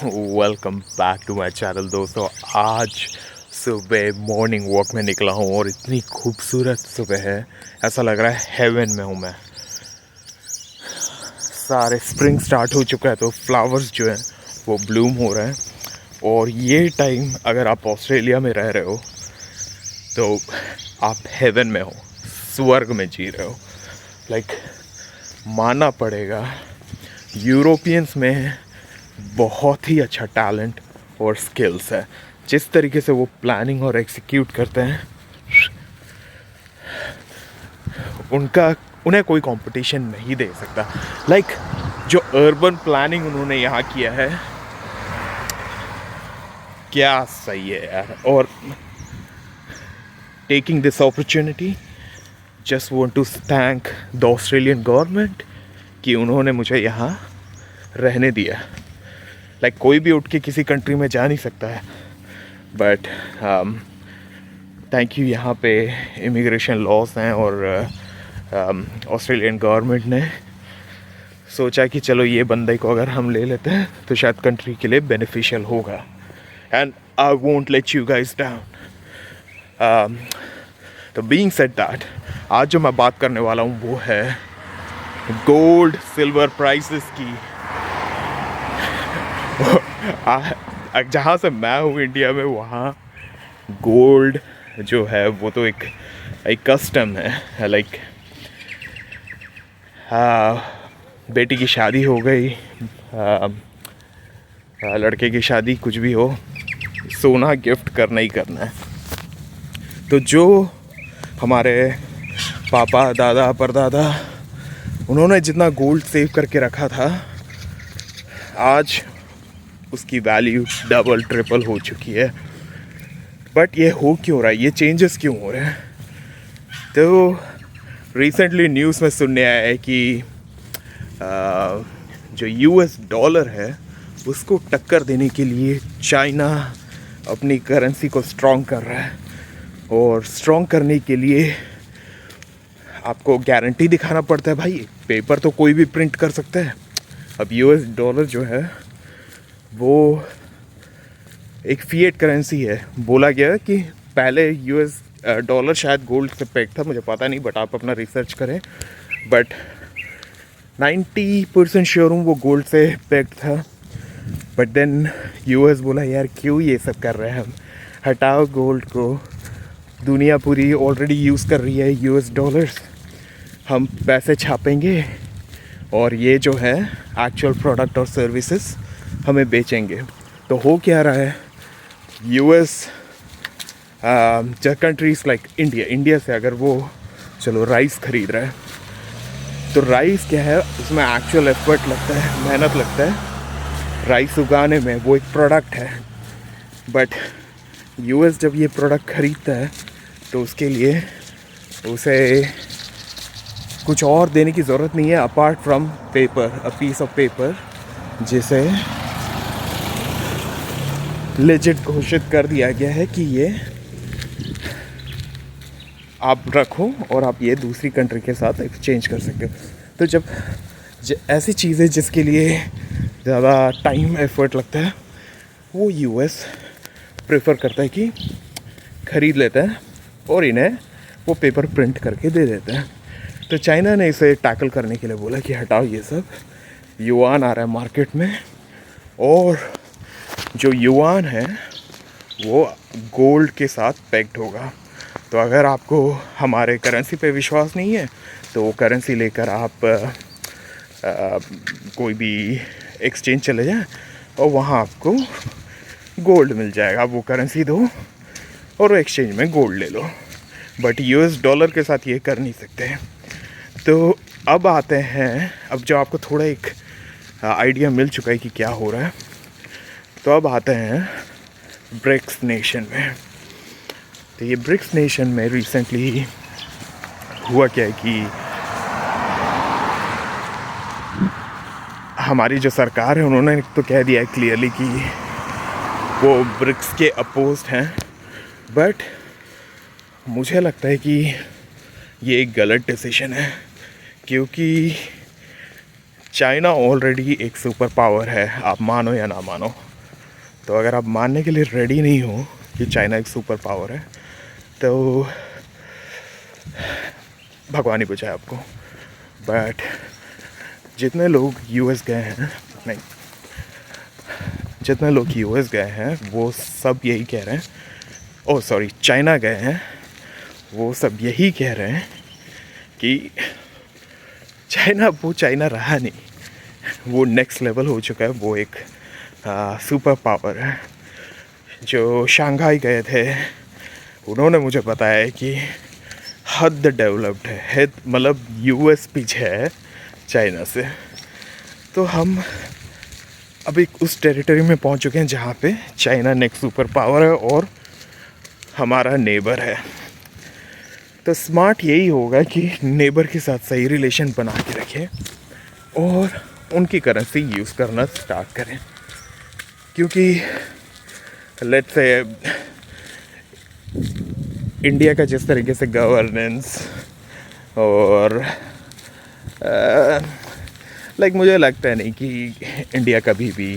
Welcome back to my channel दोस्तों। आज सुबह मॉर्निंग वॉक में निकला हूँ और इतनी खूबसूरत सुबह है, ऐसा लग रहा है हेवन में हूँ मैं। सारे स्प्रिंग स्टार्ट हो चुका है तो फ्लावर्स जो हैं वो ब्लूम हो रहे हैं। और ये टाइम अगर आप ऑस्ट्रेलिया में रह रहे हो तो आप हेवन में हो, स्वर्ग में जी रहे हो। मानना पड़ेगा, यूरोपियंस में बहुत ही अच्छा टैलेंट और स्किल्स है। जिस तरीके से वो प्लानिंग और एग्जीक्यूट करते हैं, उन्हें कोई कंपटीशन नहीं दे सकता। जो अर्बन प्लानिंग उन्होंने यहाँ किया है, क्या सही है यार। और taking this opportunity, just want to thank the Australian government कि उन्होंने मुझे यहाँ रहने दिया। कोई भी उठ के किसी कंट्री में जा नहीं सकता है, बट थैंक यू। यहाँ पे इमिग्रेशन लॉस हैं और ऑस्ट्रेलियन गवर्नमेंट ने सोचा कि चलो ये बंदे को अगर हम ले लेते हैं तो शायद कंट्री के लिए बेनिफिशियल होगा। And I won't let you guys down. तो बीइंग सेड दैट, आज जो मैं बात करने वाला हूँ वो है गोल्ड सिल्वर प्राइसेस की। जहाँ से मैं हूँ इंडिया में, वहाँ गोल्ड जो है वो तो एक कस्टम है। बेटी की शादी हो गई, लड़के की शादी, कुछ भी हो, सोना गिफ्ट करना ही करना है। तो जो हमारे पापा दादा परदादा, उन्होंने जितना गोल्ड सेव करके रखा था, आज उसकी वैल्यू डबल ट्रिपल हो चुकी है। बट ये हो क्यों रहा है, ये चेंजेस क्यों हो रहे हैं? तो रिसेंटली न्यूज़ में सुनने आया है कि जो यूएस डॉलर है उसको टक्कर देने के लिए चाइना अपनी करेंसी को स्ट्रॉन्ग कर रहा है। और स्ट्रॉन्ग करने के लिए आपको गारंटी दिखाना पड़ता है। भाई, पेपर तो कोई भी प्रिंट कर सकता है। अब यूएस डॉलर जो है वो एक फिएट करेंसी है। बोला गया कि पहले यूएस डॉलर शायद गोल्ड से पैक था, मुझे पता नहीं, बट आप अपना रिसर्च करें। बट 90% श्योर हूँ वो गोल्ड से पैक्ड था। बट देन यूएस बोला, यार क्यों ये सब कर रहे हैं हम, हटाओ गोल्ड को, दुनिया पूरी ऑलरेडी यूज़ कर रही है यूएस डॉलर्स, हम पैसे छापेंगे और ये जो है एक्चुअल प्रोडक्ट और सर्विसेज हमें बेचेंगे। तो हो क्या रहा है, यूएस कंट्रीज़ लाइक इंडिया से अगर वो चलो राइस ख़रीद रहा है, तो राइस क्या है, उसमें एक्चुअल एफर्ट लगता है, मेहनत लगता है राइस उगाने में, वो एक प्रोडक्ट है। बट यूएस जब ये प्रोडक्ट ख़रीदता है तो उसके लिए उसे कुछ और देने की ज़रूरत नहीं है apart from paper, a piece of paper, जिसे लेजिट घोषित कर दिया गया है कि ये आप रखो और आप ये दूसरी कंट्री के साथ एक्सचेंज कर सकते हो। तो जब ऐसी चीज़ें जिसके लिए ज़्यादा टाइम एफर्ट लगता है, वो यूएस प्रेफर करता है कि ख़रीद लेता है और इन्हें वो पेपर प्रिंट करके दे देता है। तो चाइना ने इसे टैकल करने के लिए बोला कि हटाओ ये सब, युआन आ रहा है मार्केट में, और जो युआन है वो गोल्ड के साथ पैक्ड होगा। तो अगर आपको हमारे करेंसी पे विश्वास नहीं है तो वो करेंसी लेकर आप कोई भी एक्सचेंज चले जाएं और वहाँ आपको गोल्ड मिल जाएगा। आप वो करेंसी दो और एक्सचेंज में गोल्ड ले लो। बट यूएस डॉलर के साथ ये कर नहीं सकते। तो अब आते हैं, अब जो आपको थोड़ा एक आइडिया मिल चुका है कि क्या हो रहा है, तो अब आते हैं ब्रिक्स नेशन में। तो ये ब्रिक्स नेशन में रिसेंटली हुआ क्या है कि हमारी जो सरकार है उन्होंने तो कह दिया है क्लियरली कि वो ब्रिक्स के अपोज्ड हैं। बट मुझे लगता है कि ये एक गलत डिसीजन है, क्योंकि चाइना ऑलरेडी एक सुपर पावर है, आप मानो या ना मानो। तो अगर आप मानने के लिए रेडी नहीं हो कि चाइना एक सुपर पावर है तो भगवान ही बचाए आपको। बट जितने लोग यूएस गए हैं, नहीं, जितने लोग यूएस गए हैं वो सब यही कह रहे हैं, ओह सॉरी चाइना गए हैं, वो सब यही कह रहे हैं कि चाइना वो चाइना रहा नहीं, वो नेक्स्ट लेवल हो चुका है, वो एक सुपर पावर है। जो शंघाई गए थे उन्होंने मुझे बताया कि हद डेवलप्ड है, मतलब यूएस पीछे है चाइना से। तो हम अभी उस टेरिटरी में पहुंच चुके हैं जहाँ पे चाइना नेक्स्ट सुपर पावर है और हमारा नेबर है। तो स्मार्ट यही होगा कि नेबर के साथ सही रिलेशन बना के रखें और उनकी करेंसी यूज़ करना स्टार्ट करें, क्योंकि लेट्स से इंडिया का जिस तरीके से गवर्नेंस और लाइक मुझे लगता है नहीं कि इंडिया कभी भी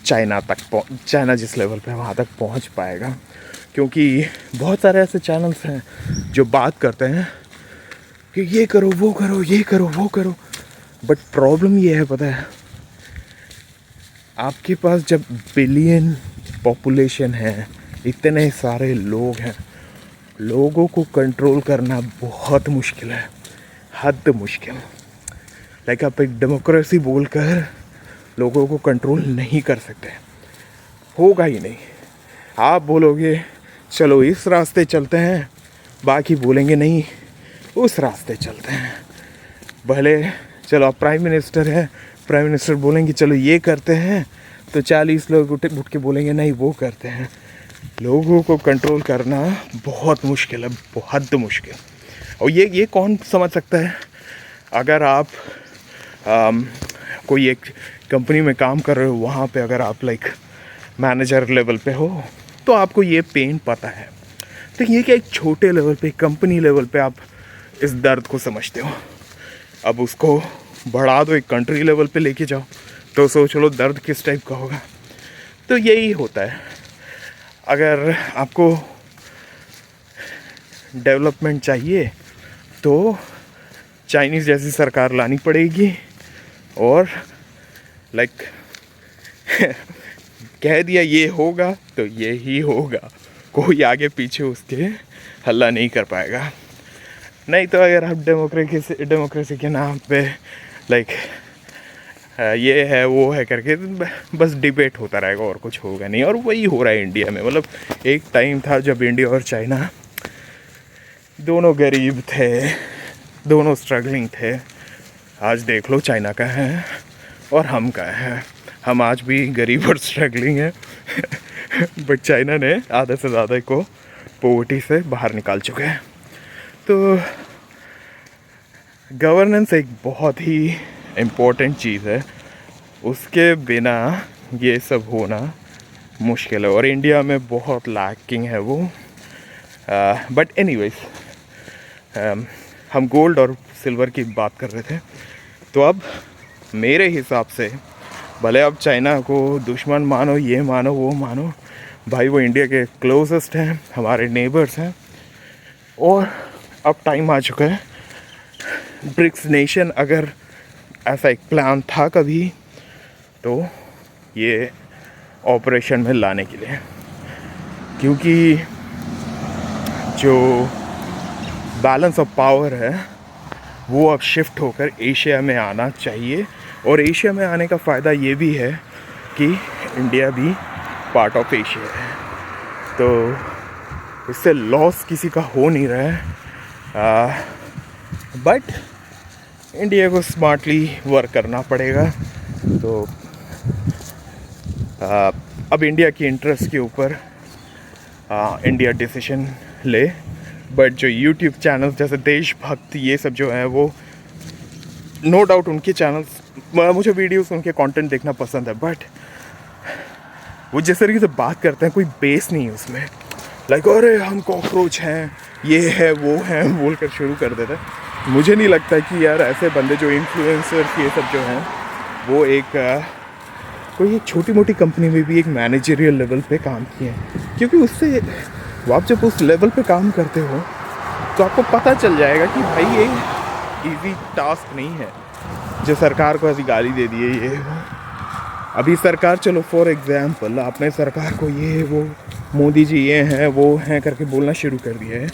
चाइना जिस लेवल पे वहाँ तक पहुँच पाएगा, क्योंकि बहुत सारे ऐसे चैनल्स हैं जो बात करते हैं कि ये करो वो करो, ये करो वो करो, बट प्रॉब्लम ये है पता है, आपके पास जब बिलियन पॉपुलेशन है, इतने सारे लोग हैं, लोगों को कंट्रोल करना बहुत मुश्किल है, हद मुश्किल। लाइक आप एक डेमोक्रेसी बोलकर लोगों को कंट्रोल नहीं कर सकते, होगा ही नहीं। आप बोलोगे चलो इस रास्ते चलते हैं, बाकी बोलेंगे नहीं उस रास्ते चलते हैं। भले चलो आप प्राइम मिनिस्टर हैं, प्राइम मिनिस्टर बोलेंगे चलो ये करते हैं, तो 40 लोग उठ के बोलेंगे नहीं वो करते हैं। लोगों को कंट्रोल करना बहुत मुश्किल है, बहुत मुश्किल। और ये कौन समझ सकता है? अगर आप कोई एक कंपनी में काम कर रहे हो, वहाँ पे अगर आप लाइक मैनेजर लेवल पे हो तो आपको ये पेन पता है। तो ये क्या एक छोटे लेवल पे, कंपनी लेवल पे आप इस दर्द को समझते हो, अब उसको बढ़ा दो, एक कंट्री लेवल पे लेके जाओ तो सोच लो दर्द किस टाइप का होगा। तो यही होता है, अगर आपको डेवलपमेंट चाहिए तो चाइनीज़ जैसी सरकार लानी पड़ेगी और लाइक कह दिया ये होगा तो ये ही होगा, कोई आगे पीछे उसके हल्ला नहीं कर पाएगा। नहीं तो अगर आप डेमोक्रेसी के नाम पे लाइक ये है वो है करके बस डिबेट होता रहेगा और कुछ होगा नहीं। और वही हो रहा है इंडिया में। मतलब एक टाइम था जब इंडिया और चाइना दोनों गरीब थे, दोनों स्ट्रगलिंग थे। आज देख लो चाइना का है और हम का है, हम आज भी गरीब और स्ट्रगलिंग है बट चाइना ने आधे से ज़्यादा को पॉवर्टी से बाहर निकाल चुके हैं। तो गवर्नेंस एक बहुत ही इम्पोर्टेंट चीज़ है, उसके बिना ये सब होना मुश्किल है और इंडिया में बहुत लैकिंग है वो। बट एनीवेज हम गोल्ड और सिल्वर की बात कर रहे थे, तो अब मेरे हिसाब से भले आप चाइना को दुश्मन मानो, ये मानो वो मानो, भाई वो इंडिया के क्लोजेस्ट हैं, हमारे नेबर्स हैं। और अब टाइम आ चुका है ब्रिक्स नेशन, अगर ऐसा एक प्लान था कभी तो ये ऑपरेशन में लाने के लिए, क्योंकि जो बैलेंस ऑफ पावर है वो अब शिफ्ट होकर एशिया में आना चाहिए। और एशिया में आने का फ़ायदा ये भी है कि इंडिया भी पार्ट ऑफ एशिया है, तो इससे लॉस किसी का हो नहीं रहा है। बट इंडिया को स्मार्टली वर्क करना पड़ेगा। तो अब इंडिया की इंटरेस्ट के ऊपर इंडिया डिसीजन ले। बट जो यूट्यूब चैनल्स जैसे देशभक्त ये सब जो है वो नो डाउट उनके चैनल्स, मुझे वीडियोस उनके कंटेंट देखना पसंद है, बट वो जिस तरीके से बात करते हैं कोई बेस नहीं है उसमें। लाइक अरे हम कॉकरोच हैं, ये है वो है बोल कर शुरू कर देते हैं। मुझे नहीं लगता कि यार ऐसे बंदे जो इन्फ्लुएंसर्स ये सब जो हैं वो एक कोई एक छोटी मोटी कंपनी में भी एक मैनेजरियल लेवल पे काम किए हैं, क्योंकि उससे वो आप जब उस लेवल पे काम करते हो तो आपको पता चल जाएगा कि भाई ये इजी टास्क नहीं है जो सरकार को ऐसी गाली दे दी है ये वो। अभी सरकार, चलो फॉर एग्जांपल आपने सरकार को ये वो मोदी जी ये हैं वो हैं करके बोलना शुरू कर दिया है।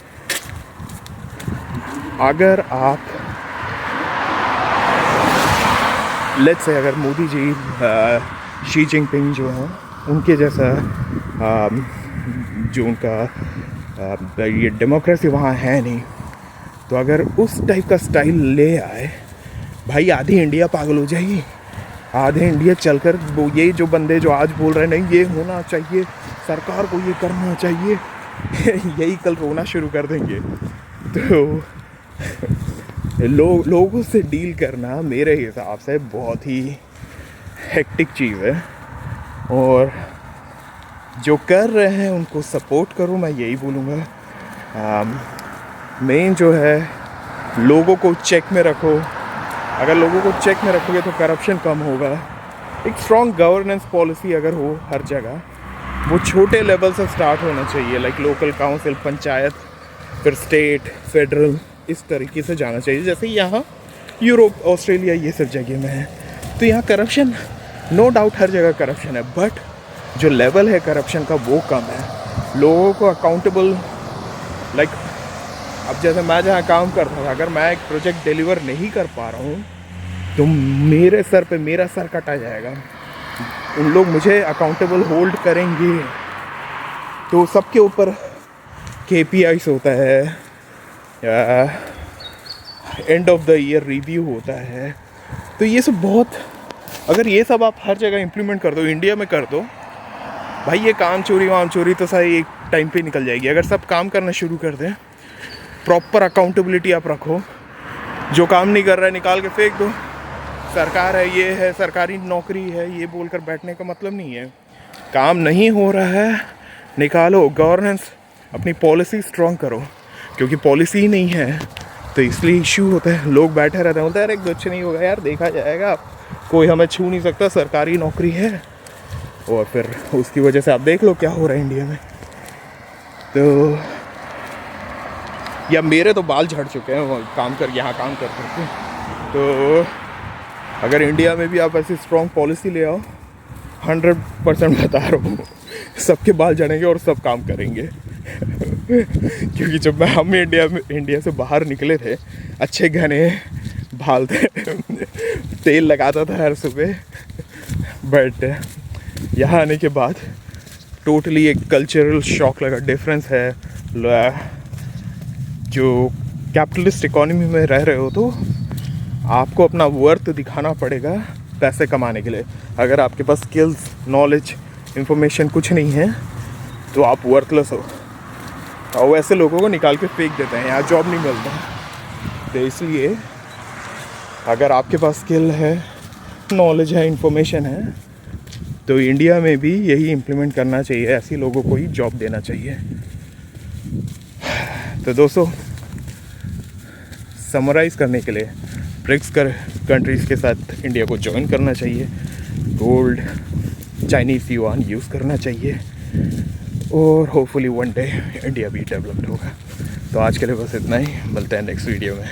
अगर आप लेट्स से अगर मोदी जी शी जिनपिंग जो हैं उनके जैसा जो उनका ये डेमोक्रेसी वहाँ है नहीं, तो अगर उस टाइप का स्टाइल ले आए भाई आधी इंडिया पागल हो जाएगी। आधे इंडिया चलकर वो ये जो बंदे जो आज बोल रहे हैं नहीं ये होना चाहिए, सरकार को ये करना चाहिए यही कल रोना शुरू कर देंगे। तो लोगों से डील करना मेरे हिसाब से बहुत ही हेक्टिक चीज़ है, और जो कर रहे हैं उनको सपोर्ट करो, मैं यही बोलूँगा। मेन जो है लोगों को चेक में रखो। अगर लोगों को चेक में रखोगे तो करप्शन कम होगा। एक स्ट्रॉन्ग गवर्नेंस पॉलिसी अगर हो हर जगह, वो छोटे लेवल से स्टार्ट होना चाहिए, लाइक लोकल काउंसिल, पंचायत, फिर स्टेट, फेडरल, इस तरीके से जाना चाहिए। जैसे यहाँ यूरोप, ऑस्ट्रेलिया ये सब जगह में है, तो यहाँ करप्शन नो डाउट हर जगह करप्शन है, बट जो लेवल है करप्शन का वो कम है। लोगों को अकाउंटेबल, लाइक अब जैसे मैं जहाँ काम करता था, अगर मैं एक प्रोजेक्ट डिलीवर नहीं कर पा रहा हूँ तो मेरे सर पे मेरा सर कटा जाएगा। उन लोग मुझे अकाउंटेबल होल्ड करेंगे। तो सबके ऊपर KPIs होता है, end of the year review होता है। तो ये सब बहुत, अगर ये सब आप हर जगह इम्प्लीमेंट कर दो, इंडिया में कर दो, भाई ये काम चोरी वाम चोरी तो सारी एक टाइम पे निकल जाएगी। अगर सब काम करना शुरू कर दें, प्रॉपर अकाउंटेबिलिटी आप रखो, जो काम नहीं कर रहा है निकाल के फेंक दो। सरकार है, ये है, सरकारी नौकरी है, ये बोलकर बैठने का मतलब नहीं है। काम नहीं हो रहा है, निकालो। गवर्नेंस, अपनी पॉलिसी स्ट्रॉन्ग करो, क्योंकि पॉलिसी ही नहीं है तो इसलिए इश्यू होता है। लोग बैठे रहते हैं, बोलते हैं अरे कुछ नहीं होगा यार, देखा जाएगा, कोई हमें छू नहीं सकता, सरकारी नौकरी है। और फिर उसकी वजह से आप देख लो क्या हो रहा है इंडिया में। तो या मेरे तो बाल झड़ चुके हैं काम कर, यहाँ काम कर करके। तो अगर इंडिया में भी आप ऐसी स्ट्रॉन्ग पॉलिसी ले आओ, 100% बता रहा हूँ सबके बाल झड़ेंगे और सब काम करेंगे क्योंकि जब हम इंडिया से बाहर निकले थे, अच्छे घने बाल थे तेल लगाता था हर सुबह, बट यहाँ आने के बाद टोटली एक कल्चरल शॉक लगा। डिफरेंस है, जो कैपिटलिस्ट इकोनॉमी में रह रहे हो तो आपको अपना वर्थ दिखाना पड़ेगा पैसे कमाने के लिए। अगर आपके पास स्किल्स, नॉलेज, इन्फॉर्मेशन कुछ नहीं है तो आप वर्थलेस हो, और वैसे लोगों को निकाल के फेंक देते हैं, यहाँ जॉब नहीं मिलता। तो इसलिए अगर आपके पास स्किल है, नॉलेज है, इन्फॉर्मेशन है, तो इंडिया में भी यही इम्प्लीमेंट करना चाहिए, ऐसे लोगों को ही जॉब देना चाहिए। तो दोस्तों, समराइज़ करने के लिए ब्रिक्स कंट्रीज़ के साथ इंडिया को ज्वाइन करना चाहिए, गोल्ड, चाइनीज़ युआन यूज़ करना चाहिए, और होपफुली वन डे इंडिया भी डेवलप्ड होगा। तो आज के लिए बस इतना ही, मिलते हैं नेक्स्ट वीडियो में।